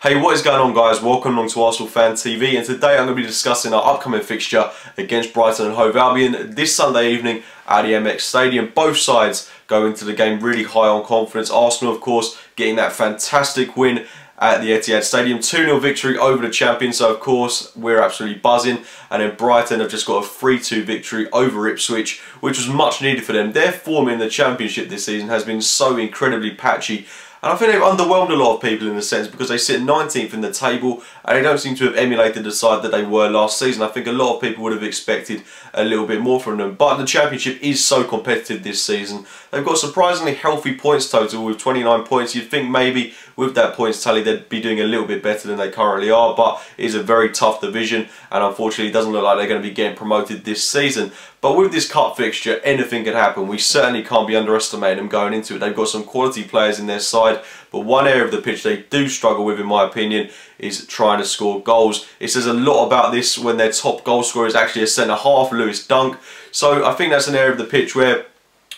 Hey, what is going on, guys? Welcome along to Arsenal Fan TV, and today I'm going to be discussing our upcoming fixture against Brighton and Hove Albion this Sunday evening at the AFTV Stadium. Both sides go into the game really high on confidence. Arsenal, of course, getting that fantastic win at the Etihad Stadium, 2-0 victory over the champions, so of course we're absolutely buzzing. And then Brighton have just got a 3-2 victory over Ipswich, which was much needed for them. Their form in the Championship this season has been so incredibly patchy, and I think they've underwhelmed a lot of people in a sense, because they sit 19th in the table and they don't seem to have emulated the side that they were last season. I think a lot of people would have expected a little bit more from them, but the Championship is so competitive this season. They've got a surprisingly healthy points total with 29 points. You'd think maybe with that points tally they'd be doing a little bit better than they currently are, but it is a very tough division, and unfortunately it doesn't look like they're going to be getting promoted this season. But with this cup fixture, anything could happen. We certainly can't be underestimating them going into it. They've got some quality players in their side, but one area of the pitch they do struggle with, in my opinion, is trying to score goals. It says a lot about this when their top goal scorer is actually a centre-half, Lewis Dunk. So I think that's an area of the pitch where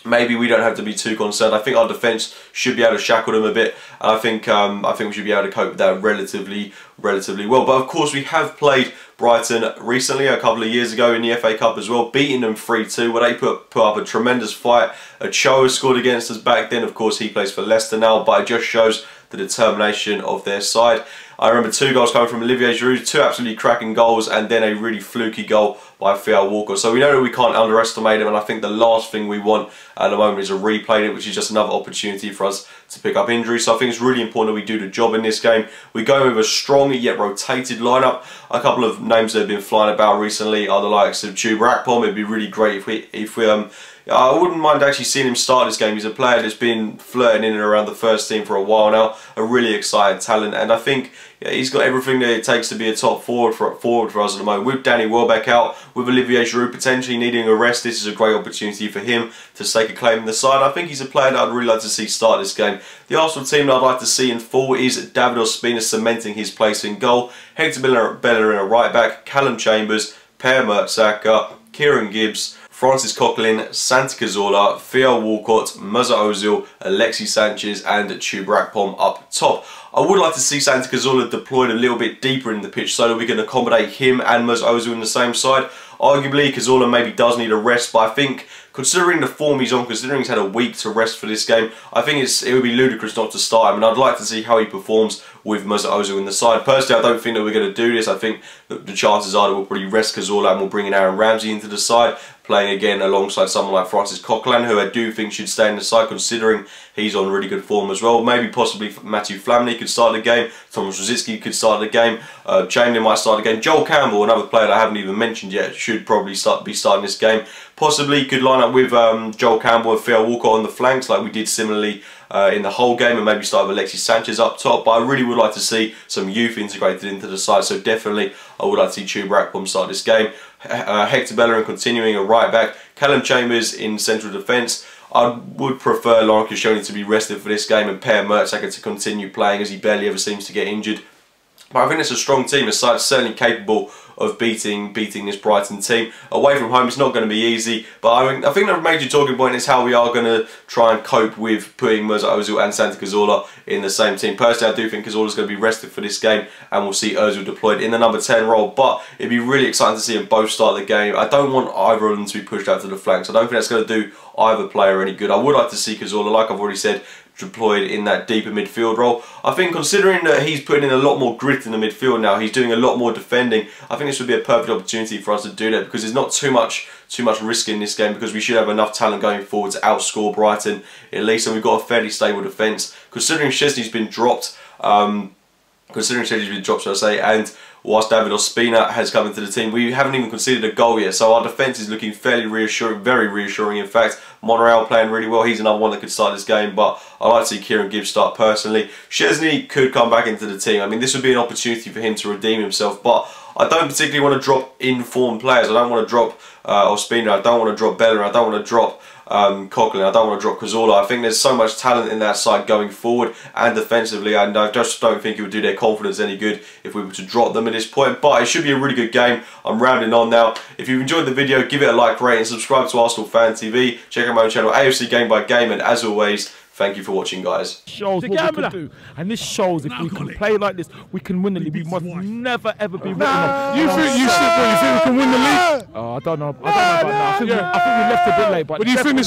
maybe we don't have to be too concerned. I think our defence should be able to shackle them a bit, and I think we should be able to cope with that relatively well. But of course, we have played Brighton recently, a couple of years ago in the FA Cup as well, beating them 3-2, where they put up a tremendous fight. Ochoa scored against us back then. Of course, he plays for Leicester now, but it just shows the determination of their side. I remember 2 goals coming from Olivier Giroud, 2 absolutely cracking goals, and then a really fluky goal by Theo Walcott. So we know that we can't underestimate him, and I think the last thing we want at the moment is a replay, which is just another opportunity for us to pick up injuries. So I think it's really important that we do the job in this game. We go with a strong yet rotated lineup. A couple of names that have been flying about recently are the likes of Chuba Akpom. It'd be really great if we I wouldn't mind actually seeing him start this game. He's a player that's been flirting in and around the first team for a while now. A really exciting talent, and I think he's got everything that it takes to be a top forward for us at the moment. With Danny Welbeck out, with Olivier Giroud potentially needing a rest, this is a great opportunity for him to stake a claim in the side. I think he's a player that I'd really like to see start this game. The Arsenal team that I'd like to see in full is David Ospina cementing his place in goal, Hector Bellerin in a right back, Callum Chambers, Per Mertesacker, Kieran Gibbs, Francis Coquelin, Santi Cazorla, Theo Walcott, Mesut Ozil, Alexis Sanchez and Chuba Akpom up top. I would like to see Santi Cazorla deployed a little bit deeper in the pitch so that we can accommodate him and Mesut Ozil in the same side. Arguably, Cazorla maybe does need a rest, but I think considering the form he's on, considering he's had a week to rest for this game, I think it would be ludicrous not to start him, and I'd like to see how he performs with Mesut Ozil in the side. Personally, I don't think that we're going to do this. I think that the chances are that we'll probably rest Cazorla and we'll bring in Aaron Ramsey into the side, playing again alongside someone like Francis Coquelin, who I do think should stay in the side considering he's on really good form as well. Maybe possibly Matthew Flamini could start the game, Thomas Rosicky could start the game, Chamberlain might start the game, Joel Campbell, another player that I haven't even mentioned yet, should probably be starting this game. Possibly could line up with Joel Campbell and Theo Walcott on the flanks like we did similarly in the whole game, and maybe start with Alexis Sanchez up top. But I really would like to see some youth integrated into the side, so definitely I would like to see Chuba Akpom start this game. Hector Bellerin continuing a right back, Callum Chambers in central defence. I would prefer Laurent Koscielny to be rested for this game and Per Mertesacker to continue playing, as he barely ever seems to get injured. But I think it's a strong team. The side's certainly capable of beating this Brighton team. Away from home, it's not going to be easy, but I think the major talking point is how we are going to try and cope with putting Mesut Ozil and Santi Cazorla in the same team. Personally, I do think Cazorla's going to be rested for this game, and we'll see Ozil deployed in the number 10 role, but it'd be really exciting to see them both start the game. I don't want either of them to be pushed out to the flanks. I don't think that's going to do either player any good. I would like to see Cazorla, like I've already said, deployed in that deeper midfield role. I think considering that he's putting in a lot more grit in the midfield now, he's doing a lot more defending, I think this would be a perfect opportunity for us to do that, because there's not too much risk in this game, because we should have enough talent going forward to outscore Brighton at least, and we've got a fairly stable defence. Considering Szczesny's been dropped, should I say, and whilst David Ospina has come into the team, we haven't even conceded a goal yet, so our defence is looking fairly reassuring, very reassuring in fact. Monreal playing really well, he's another one that could start this game, but I like to see Kieran Gibbs start personally. Szczesny could come back into the team. I mean, this would be an opportunity for him to redeem himself, but I don't particularly want to drop in-form players. I don't want to drop Ospina, I don't want to drop Bellerin, I don't want to drop Coquelin, I don't want to drop Cazorla. I think there's so much talent in that side going forward and defensively, and I just don't think it would do their confidence any good if we were to drop them at this point. But it should be a really good game. I'm rounding on now. If you've enjoyed the video, give it a like, rate and subscribe to Arsenal Fan TV. Check out my own channel, A.F.C Game by Game, and as always, Thank you for watching, guys. Shows what we can do, and this shows if we can play like this, we can win the league. We must never ever be written off. You think we can win the league? I don't know. I don't know about that. I think we left a bit late, but do you think this